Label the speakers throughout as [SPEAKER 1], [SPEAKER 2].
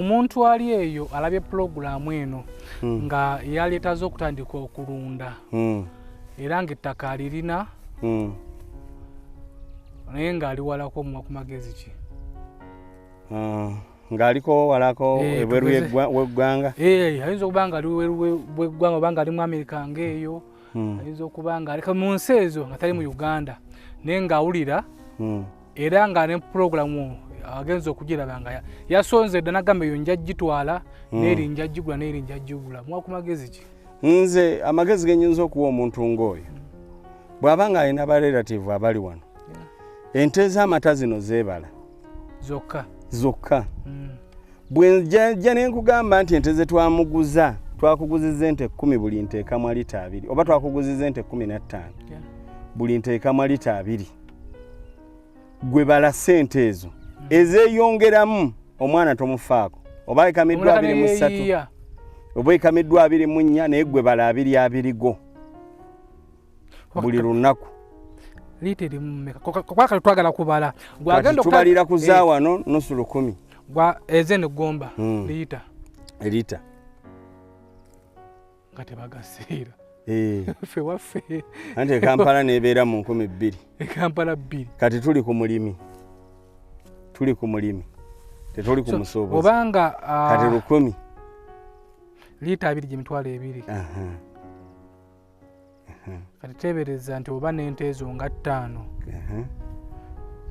[SPEAKER 1] Omuntu ali eyo alabye programu eno nga yaleetaze okutandika okulunda era ng'ettaka alirina naye ng'ali walako ku magezi ki
[SPEAKER 2] ng'aliko walako ebweru w'eggwanga
[SPEAKER 1] ayinza okuba nga ali w'eggwanga oba nga ali mu Amerika ng'eyo ayinza okuba nga aleka mu nsi ezo nga tali mu Uganda naye ng'awulira era nga ne programu agenza okugiraba nga yasonze dda n'agamba eyo nja gitwala n'eri nja gigula n'eri nja gigula mwa ku magezi ki
[SPEAKER 2] nze amagezi ge nnyinza okuwa omuntu ng'oyo bw'aba nga alina barelative abali wano ente z'amata zino zeebala zokka bwe njja ne nkugamba nti ente ze twakuguzizza ente 10 buli nte ekamwa lita 2 oba twakuguzizza ente 15 buli nte ekamwa lita 2 gwe bala ssente ezo ezeeyongeramu omwana tomufaako oba ekamiddwa 23 oba ekamiddwa 24 naye gwe bala 2 go buli lunaku
[SPEAKER 1] liita erimu mmeka kwakali twagala kubala gwagenda
[SPEAKER 2] tubalira kuza wano nusu 10
[SPEAKER 1] gwa ezene gomba liita nga tebagasiira ffe waffe
[SPEAKER 2] anti Kampala nebeera mu 12
[SPEAKER 1] Kampala 2
[SPEAKER 2] kati tuli ku mulimi tetuli ku musuubuzi
[SPEAKER 1] obanga
[SPEAKER 2] kati 10
[SPEAKER 1] liita 2 gyemitwalo 2 kati tebereza nti oba n'ente ezo nga 5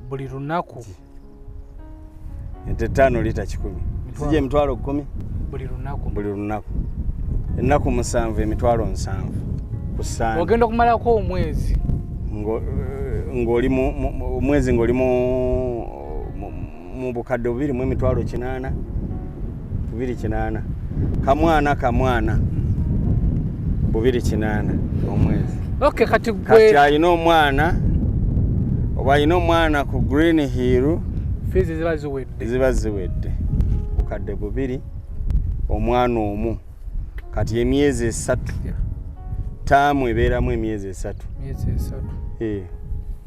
[SPEAKER 1] buli lunaku
[SPEAKER 2] ente 5 liita 10 sije emitwalo 10
[SPEAKER 1] buli lunaku ennaku 7 emitwalo 7 kusana ogenda okumalako omwezi
[SPEAKER 2] ng'oli omwezi ng'oli mu bukadde 2 mu emitwalo 8 208 kamwana 208 omwezi
[SPEAKER 1] okay kati
[SPEAKER 2] alina omwana oba alina omwana ku Green Hill
[SPEAKER 1] fizi
[SPEAKER 2] ziba ziwedde bukadde 2 omwana omu kati emyezi 3 taamu ebeeramu emyezi 3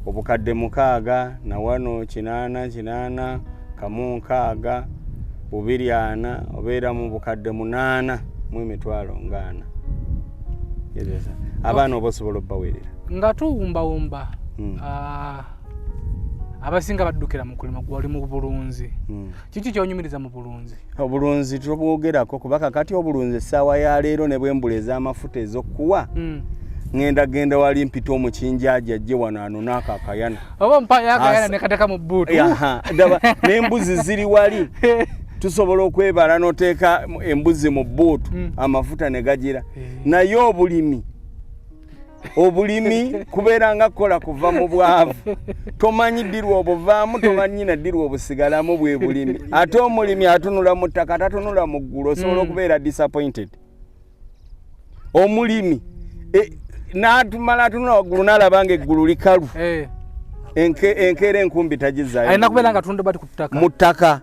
[SPEAKER 2] obukadde 6 na 8 kamu 6 240 obeera mu bukadde 8 mu emitwalo 4 abaana oba osobola obbaweerera
[SPEAKER 1] nga tuwumbawumba abasinga baddukira mu kulima gwali mu bulunzi kiki kyonyumiriza mu bulunzi
[SPEAKER 2] obulunzi tubwogerako kuba kakati obulunzi essaawa ya leero ne bwembula ez'amafuta ez'okkuwa ngenda wali mpita omukinjaji ajje wano anonaka akayana
[SPEAKER 1] oba mpaya akayana nekateka mu bbuutu
[SPEAKER 2] n'embuzi ziri wali tusobola okwebala n'oteeka embuzi mu bbuutu amafuta ne gagira naye obulimi kubeera nga kola kuva mu bwavu tomanyi ddirwa obuvaamu tomanyi na ddirwa obusigalamu bwe bulimi ate omulimi atunula mu ttaka tatunula mu ggulu osobola okubeera disappointed omulimi n'atumala atunula waggulu n'alaba nga eggulu likalu enkeera enkumbi tagizaayo
[SPEAKER 1] alina kubeera nga atunda bati
[SPEAKER 2] mu ttaka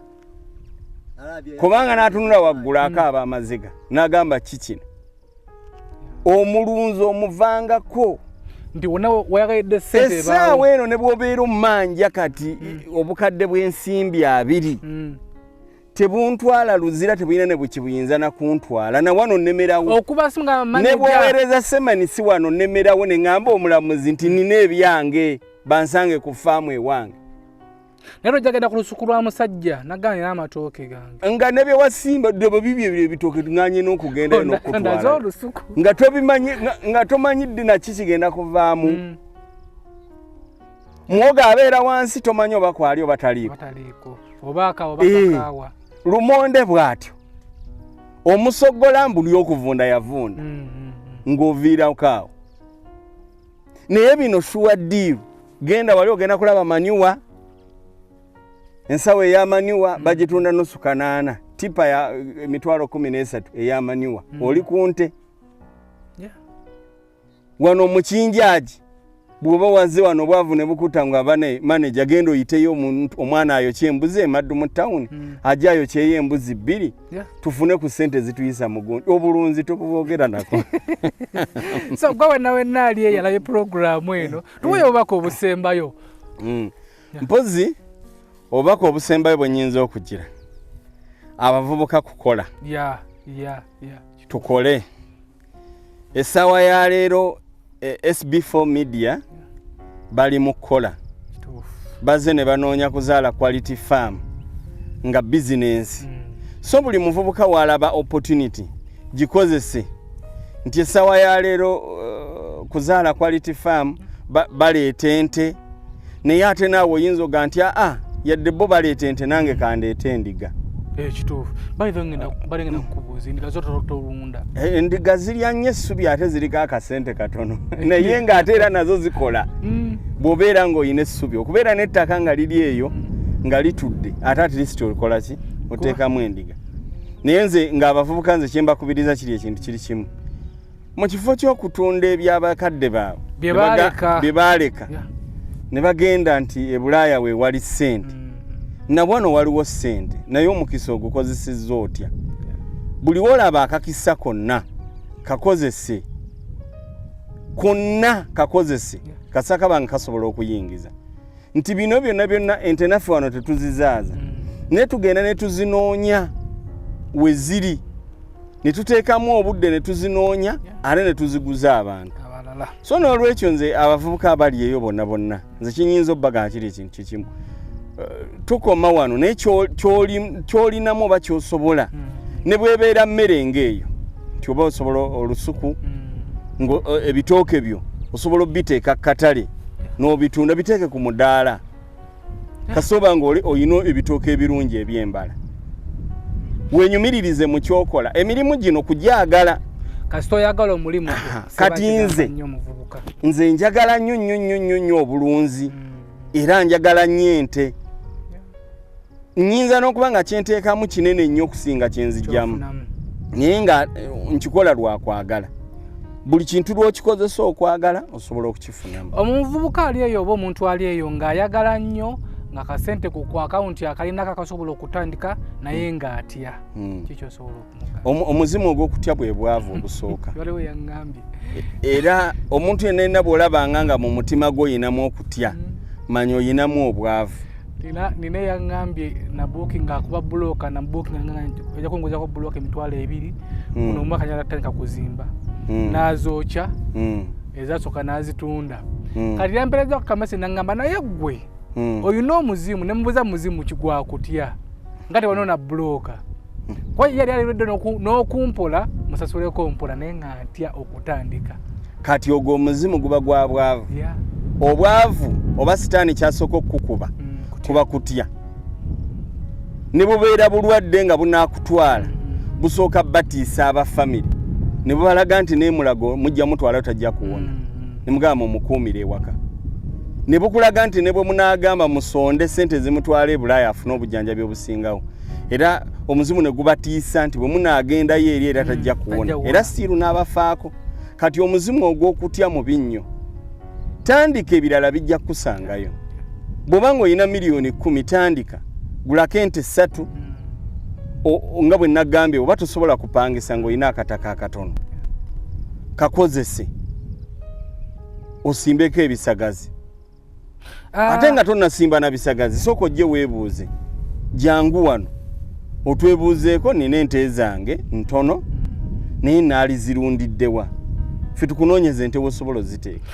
[SPEAKER 2] kubanga n'atunula waggulu akaaba amaziga n'agamba kikino omulunzi omuvangako
[SPEAKER 1] nti wonna wayagayidde ssente
[SPEAKER 2] essaawa eno ne bw'obeera omumanja kati obukadde bw'ensimbi 2 tebuntwala luzira tebulina ne bwekibuyinza nakuntwala na wano nnemerawo ne bwoweereza semanisi wano nnemerawo ne ŋŋamba omulamuzi nti nina ebyange bansange ku faamu ewange
[SPEAKER 1] naye ojagenda ku lusuku lwa musajja naganira n'amatooke gange
[SPEAKER 2] nga ne bye wasimba ddebo bibyo ebyo ebitooke nganye n'okugenda n'okutwala nga tobimanyi nga tomanyi ddina ki kigenda kuvaamu muwogo abeera wansi tomanyi oba kwali oba taliiko
[SPEAKER 1] oba akaawa
[SPEAKER 2] lumonde bw'atyo omusogola mbuli okuvunda yavunda ng'oviirako awo naye bino shuwa ddiiru genda wali ogenda kulaba manyuwa ensawo ey'amanyuwa bagitunda nusu 8 tipa ya emitwalo 13 ey'amanyuwa oli ku nte wano mukinjaji bw'oba wazze wano obwavu ne bukuta nga manager genda oyiteyo omwana ayokya embuzi emaddu mu tawuni ajja ayokyeyo embuzi 2 tufune ku ssente zituyisa mu gundi obulunzi tubwogera nako
[SPEAKER 1] so gwe wenna ali eyalaye programu eno tuweyo obubaka obusembayo
[SPEAKER 2] mpozi obubaka obusembayo bwe nnyinza okugira abavubuka kukola
[SPEAKER 1] yeah.
[SPEAKER 2] tukole essaawa ya leero SB4 media bali mu kukola baze ne banoonya kuzaala quality farm nga business so buli muvubuka walaba opportunity gikozese nti essaawa ya leero kuzaala quality farm baleeta ente naye ate naawe oyinza oga nti yadde bo baleeta ente nange kandeeta endiga
[SPEAKER 1] kituufu balengenda kukubuuza endiga zotolunda
[SPEAKER 2] endiga zirya nnyo essubi ate ziriko akasente katono naye ng'ate era nazo zikola bw'obeera ng'olina essubi okubeera n'ettaka nga liri eyo nga litudde ate at least olikola ki oteekamu endiga naye nze ng'abavubuka nze kye mbakubiriza kiri ekintu kiri kimu mu kifo ky'okutunda eby'abakadde baabwe bye baaleka ne bagenda nti ebulaaya we wali ssente na wano waliwo ssente naye omukisa ogukozesezza otya buli wolaba akakisa konna kakozese kasaka bange kasobola okuyingiza nti bino byonna ente naffe wano tetuzizaaza naye tugenda ne tuzinoonya we ziri ne tuteekamu obudde ne tuzinoonya ate ne tuziguza abantu so n'olwekyo nze abavubuka abali eyo bonna nze kinyinza obbaga kiri ekintu kikimu tukoma wano naye kyolinamu oba kyosobola ne bwebeera mmere ng'eyo nti oba osobola olusuku ebitooke byo osobola obiteeka katale n'obitunda biteeke ku mudaala kasoba nga oyina ebitooke ebirungi eby'embala wenyumiririze mu kyokola emirimu gino kugyagala
[SPEAKER 1] kasita oyagala omulimu
[SPEAKER 2] kati nze njagala nnyo obulunzi era njagala nnyo ente nnyinza n'okuba nga kyenteekamu kinene nnyo okusinga kyenzijjamu naye nga nkikola lwakwagala buli kintu lw'okikozesa okwagala osobola okukifunamu
[SPEAKER 1] omuvubuka ali eyo oba omuntu ali eyo ng'ayagala nnyo nga kasente ku akawunti akalinako akasobola okutandika naye ng'atya kiki osobola okumuga
[SPEAKER 2] omuzimu ogw'okutya bwe bwavu obusooka
[SPEAKER 1] waliwo yaŋŋambye
[SPEAKER 2] era omuntu yenna bw'olabanga nga mu mutima gwe oyinamu okutya manya oyinamu obwavu
[SPEAKER 1] nina yaŋŋambye nabuuki ng'akuba bulooka nabuuki ojja kwongezako bulooka emitwalo 2 kuno omwaka nyala atandika kuzimba n'azookya ezasooka n'azitunda kati yampereza ku kamese naŋŋamba naye ggwe oyina omuzimu ne mubuuza muzimu kigwakutya nga tewanoona bulooka kwa yali aliredde n'okumpola musasuleko mpola naye nga ntya okutandika
[SPEAKER 2] kati ogwo omuzimu guba gwa bwavu obwavu oba sitaani kyasooka okukukuba kuba kutya ne bubeera bulwadde nga bunaakutwala busooka batiisa abafamire ne bubalaga nti neemulago mujja mutwala tajja kuwona ne mugamba omukuumire ewaka ne bukulaga nti ne bwe munaagamba musonde sente zimutwala ebulaaya afune obujjanjabi obusingawo era omuzimu ne gubatiisa nti bwe munaagendayo eri era tajja kuwona era siiru n'abafaako kati omuzimu ogw'okutya mubi nnyo tandika ebirala bijja kukusangayo bw'obanga oyina miliyoni 10 tandika gulako ente 3 nga bwe nagambye oba tosobola kupangisa ng'olina akataka akatono kakozese osimbeko ebisagazi ate nga tonnasimba na bisagazi sooka ojje weebuuze jangu wano otwebuuzeeko nina ente zange ntono naye naali zirundiddewa ffe tukunoonyeza ente wosobola oziteeka